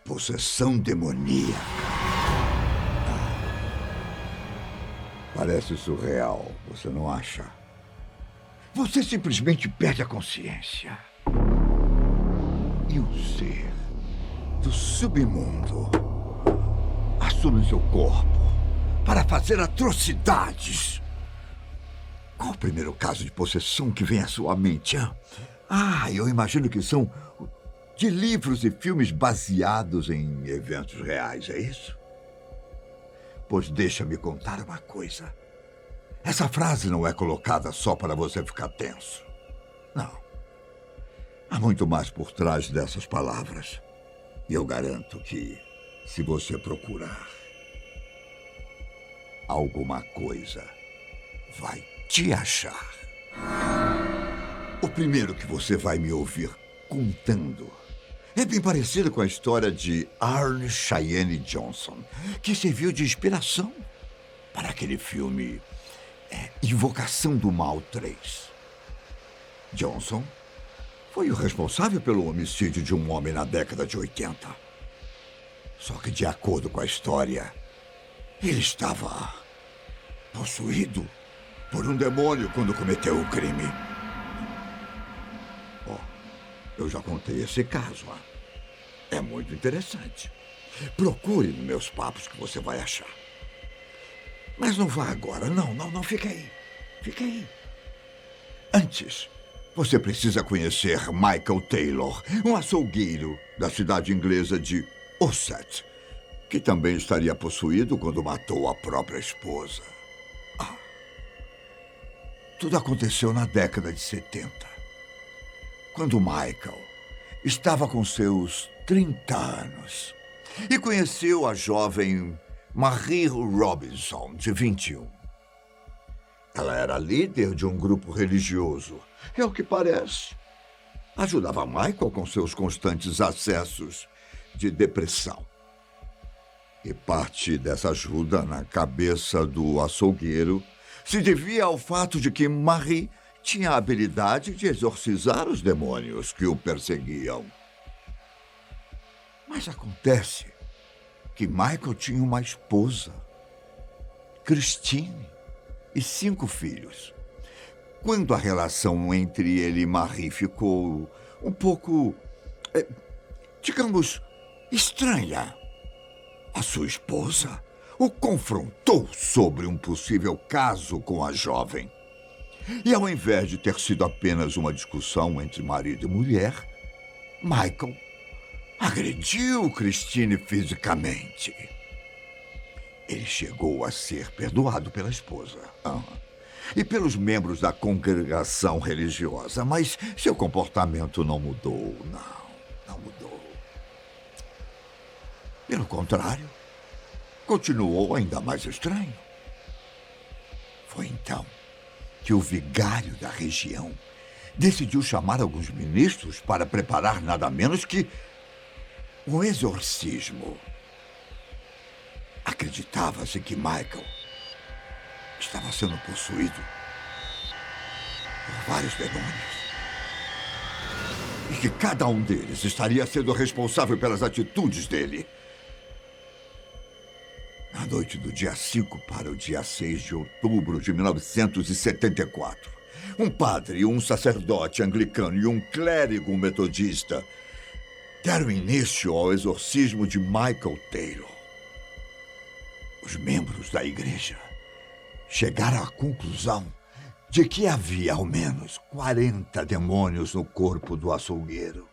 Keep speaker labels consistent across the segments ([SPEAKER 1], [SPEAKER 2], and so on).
[SPEAKER 1] Possessão demoníaca. Parece surreal, você não acha? Você simplesmente perde a consciência. E o ser do submundo assume seu corpo para fazer atrocidades. Qual o primeiro caso de possessão que vem à sua mente? Eu imagino que são de livros e filmes baseados em eventos reais, é isso? Pois deixa-me contar uma coisa. Essa frase não é colocada só para você ficar tenso. Não. Há muito mais por trás dessas palavras. E eu garanto que, se você procurar, alguma coisa vai te achar. O primeiro que você vai me ouvir contando é bem parecido com a história de Arne Cheyenne Johnson, que serviu de inspiração para aquele filme Invocação do Mal 3. Johnson foi o responsável pelo homicídio de um homem na década de 80. Só que, de acordo com a história, ele estava possuído por um demônio quando cometeu o crime. Eu já contei esse caso. É muito interessante. Procure nos meus papos que você vai achar. Mas não vá agora. Não. Fica aí. Fica aí. Antes, você precisa conhecer Michael Taylor, um açougueiro da cidade inglesa de Ossett, que também estaria possuído quando matou a própria esposa. Tudo aconteceu na década de 70. Quando Michael estava com seus 30 anos e conheceu a jovem Marie Robinson, de 21. Ela era líder de um grupo religioso. É o que parece. Ajudava Michael com seus constantes acessos de depressão. E parte dessa ajuda na cabeça do açougueiro se devia ao fato de que Marie tinha a habilidade de exorcizar os demônios que o perseguiam. Mas acontece que Michael tinha uma esposa, Christine, e 5 filhos. Quando a relação entre ele e Marie ficou um pouco, digamos, estranha, a sua esposa o confrontou sobre um possível caso com a jovem. E ao invés de ter sido apenas uma discussão entre marido e mulher, Michael agrediu Christine fisicamente. Ele chegou a ser perdoado pela esposa e pelos membros da congregação religiosa, mas seu comportamento não mudou, não mudou. Pelo contrário, continuou ainda mais estranho. Foi então que o vigário da região decidiu chamar alguns ministros para preparar nada menos que um exorcismo. Acreditava-se que Michael estava sendo possuído por vários demônios e que cada um deles estaria sendo responsável pelas atitudes dele. Na noite do dia 5 para o dia 6 de outubro de 1974, um padre, um sacerdote anglicano e um clérigo metodista deram início ao exorcismo de Michael Taylor. Os membros da igreja chegaram à conclusão de que havia ao menos 40 demônios no corpo do açougueiro.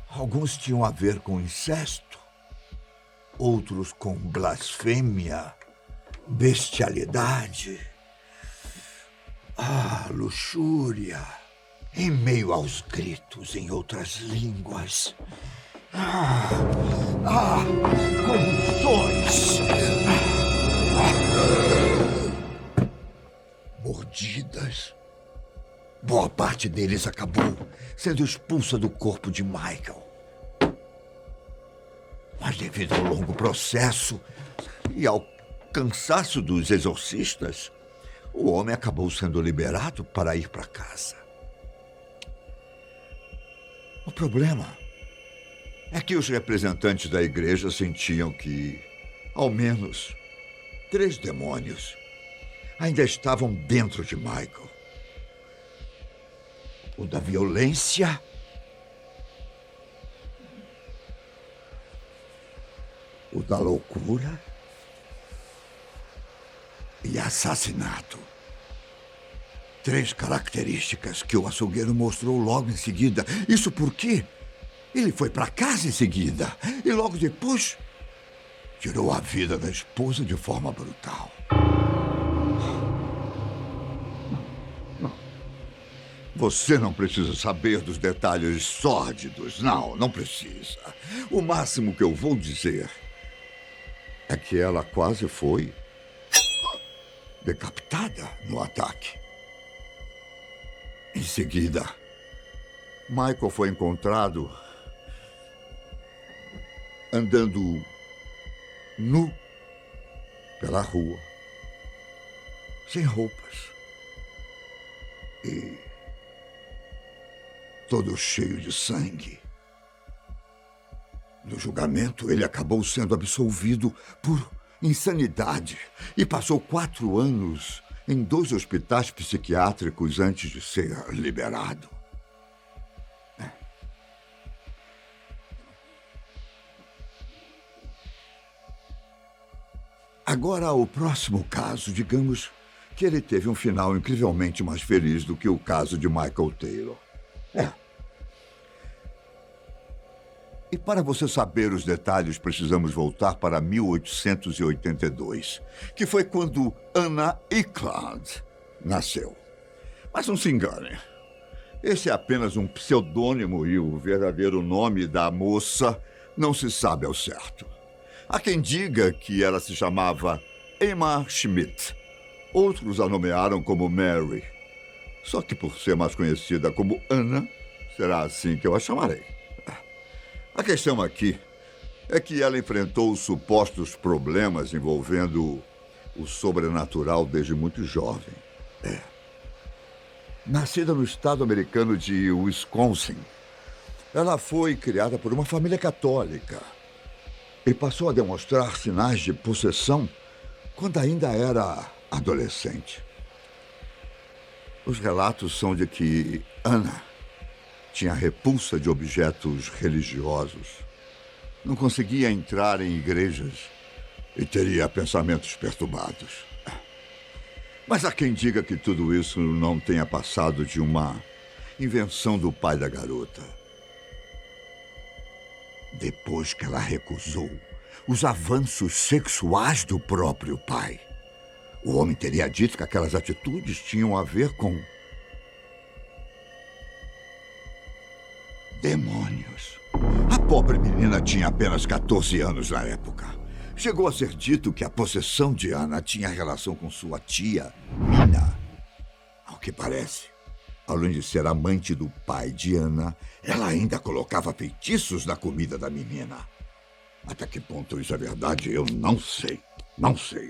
[SPEAKER 1] Alguns tinham a ver com incesto, outros com blasfêmia, bestialidade, luxúria, em meio aos gritos em outras línguas. Convulsões, mordidas. Boa parte deles acabou sendo expulsa do corpo de Michael. Mas devido ao longo processo e ao cansaço dos exorcistas, o homem acabou sendo liberado para ir para casa. O problema é que os representantes da igreja sentiam que, ao menos, 3 demônios ainda estavam dentro de Michael. O da violência, o da loucura e assassinato. 3 características que o açougueiro mostrou logo em seguida. Isso porque ele foi para casa em seguida e logo depois tirou a vida da esposa de forma brutal. Você não precisa saber dos detalhes sórdidos. Não precisa. O máximo que eu vou dizer é que ela quase foi decapitada no ataque. Em seguida, Michael foi encontrado andando nu pela rua, sem roupas e todo cheio de sangue. No julgamento, ele acabou sendo absolvido por insanidade e passou 4 anos em 2 hospitais psiquiátricos antes de ser liberado. Agora, o próximo caso, digamos que ele teve um final incrivelmente mais feliz do que o caso de Michael Taylor. E para você saber os detalhes, precisamos voltar para 1882, que foi quando Anna Eklund nasceu. Mas não se engane, esse é apenas um pseudônimo e o verdadeiro nome da moça não se sabe ao certo. Há quem diga que ela se chamava Emma Schmidt. Outros a nomearam como Mary. Só que por ser mais conhecida como Anna, será assim que eu a chamarei. A questão aqui é que ela enfrentou os supostos problemas envolvendo o sobrenatural desde muito jovem. Nascida no estado americano de Wisconsin, ela foi criada por uma família católica e passou a demonstrar sinais de possessão quando ainda era adolescente. Os relatos são de que Anna tinha repulsa de objetos religiosos, não conseguia entrar em igrejas e teria pensamentos perturbados. Mas há quem diga que tudo isso não tenha passado de uma invenção do pai da garota. Depois que ela recusou os avanços sexuais do próprio pai, o homem teria dito que aquelas atitudes tinham a ver com demônios. A pobre menina tinha apenas 14 anos na época. Chegou a ser dito que a possessão de Anna tinha relação com sua tia, Mina. Ao que parece, além de ser amante do pai de Anna, ela ainda colocava feitiços na comida da menina. Até que ponto isso é verdade, eu não sei.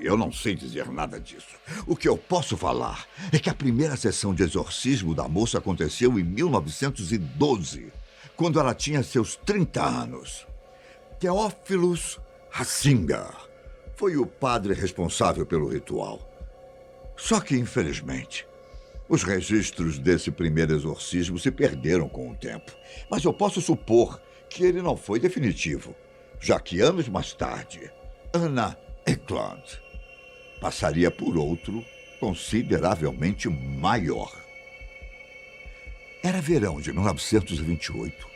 [SPEAKER 1] Eu não sei dizer nada disso. O que eu posso falar é que a primeira sessão de exorcismo da moça aconteceu em 1912, quando ela tinha seus 30 anos. Theophilus Ratzinger foi o padre responsável pelo ritual. Só que, infelizmente, os registros desse primeiro exorcismo se perderam com o tempo. Mas eu posso supor que ele não foi definitivo, já que anos mais tarde, Anna Eklund passaria por outro consideravelmente maior. Era verão de 1928,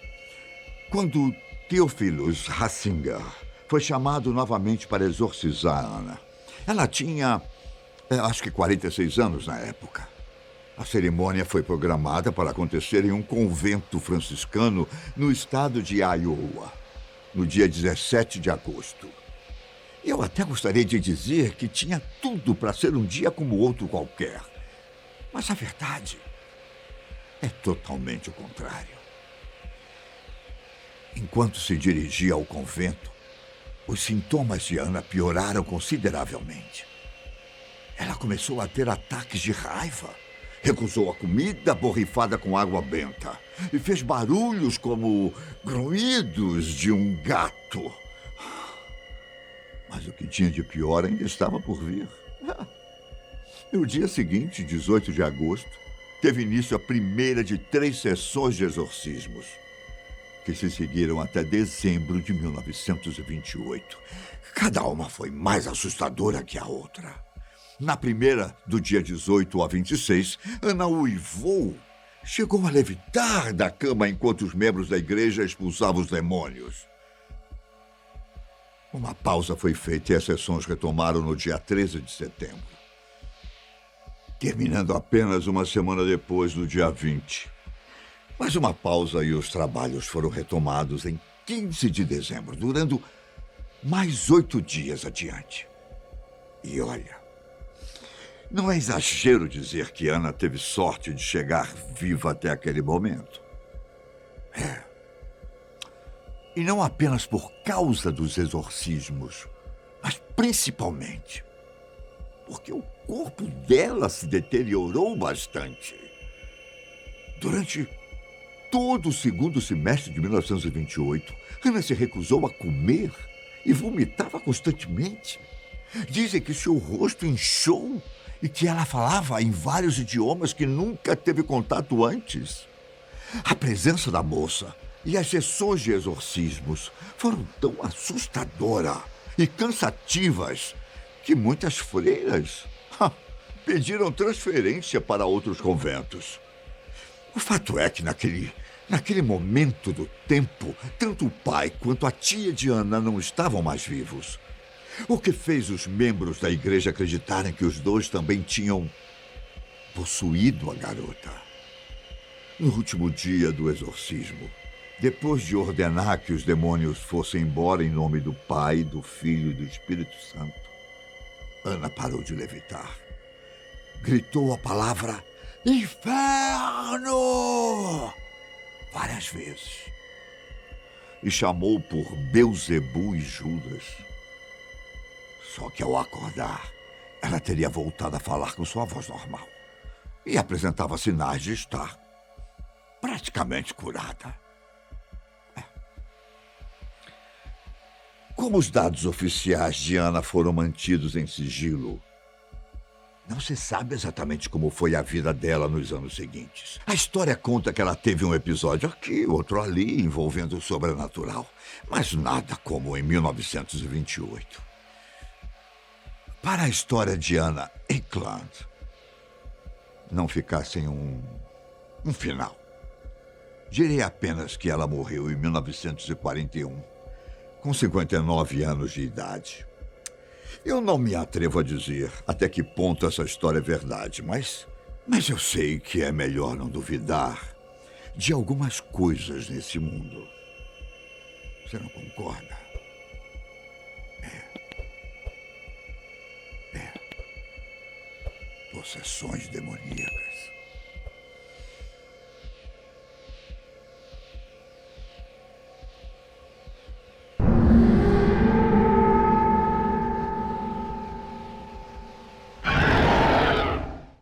[SPEAKER 1] quando Theophilus Ratzinger foi chamado novamente para exorcizar Anna. Ela tinha, acho que 46 anos na época. A cerimônia foi programada para acontecer em um convento franciscano no estado de Iowa, no dia 17 de agosto. Eu até gostaria de dizer que tinha tudo para ser um dia como outro qualquer. Mas a verdade é totalmente o contrário. Enquanto se dirigia ao convento, os sintomas de Anna pioraram consideravelmente. Ela começou a ter ataques de raiva Recusou a comida borrifada com água benta e fez barulhos como grunhidos de um gato. Mas o que tinha de pior ainda estava por vir. No dia seguinte, 18 de agosto, teve início a primeira de 3 sessões de exorcismos, que se seguiram até dezembro de 1928. Cada uma foi mais assustadora que a outra. Na primeira, do dia 18 a 26, Ana uivou. Chegou a levitar da cama enquanto os membros da igreja expulsavam os demônios. Uma pausa foi feita e as sessões retomaram no dia 13 de setembro. Terminando apenas uma semana depois, no dia 20. Mais uma pausa e os trabalhos foram retomados em 15 de dezembro, durando mais 8 dias adiante. E olha, não é exagero dizer que Ana teve sorte de chegar viva até aquele momento. E não apenas por causa dos exorcismos, mas principalmente porque o corpo dela se deteriorou bastante. Durante todo o segundo semestre de 1928, Ana se recusou a comer e vomitava constantemente. Dizem que seu rosto inchou e que ela falava em vários idiomas que nunca teve contato antes. A presença da moça e as sessões de exorcismos foram tão assustadoras e cansativas que muitas freiras pediram transferência para outros conventos. O fato é que naquele momento do tempo, tanto o pai quanto a tia de Ana não estavam mais vivos. O que fez os membros da igreja acreditarem que os dois também tinham possuído a garota. No último dia do exorcismo, depois de ordenar que os demônios fossem embora em nome do Pai, do Filho e do Espírito Santo, Ana parou de levitar. Gritou a palavra "Inferno!" várias vezes. E chamou por Beelzebu e Judas. Só que ao acordar, ela teria voltado a falar com sua voz normal. E apresentava sinais de estar praticamente curada. Como os dados oficiais de Ana foram mantidos em sigilo, não se sabe exatamente como foi a vida dela nos anos seguintes. A história conta que ela teve um episódio aqui, outro ali, envolvendo o sobrenatural, mas nada como em 1928. Para a história de Ana Eklund não ficar sem um final, direi apenas que ela morreu em 1941, com 59 anos de idade. Eu não me atrevo a dizer até que ponto essa história é verdade, mas eu sei que é melhor não duvidar de algumas coisas nesse mundo. Você não concorda? Possessões demoníacas.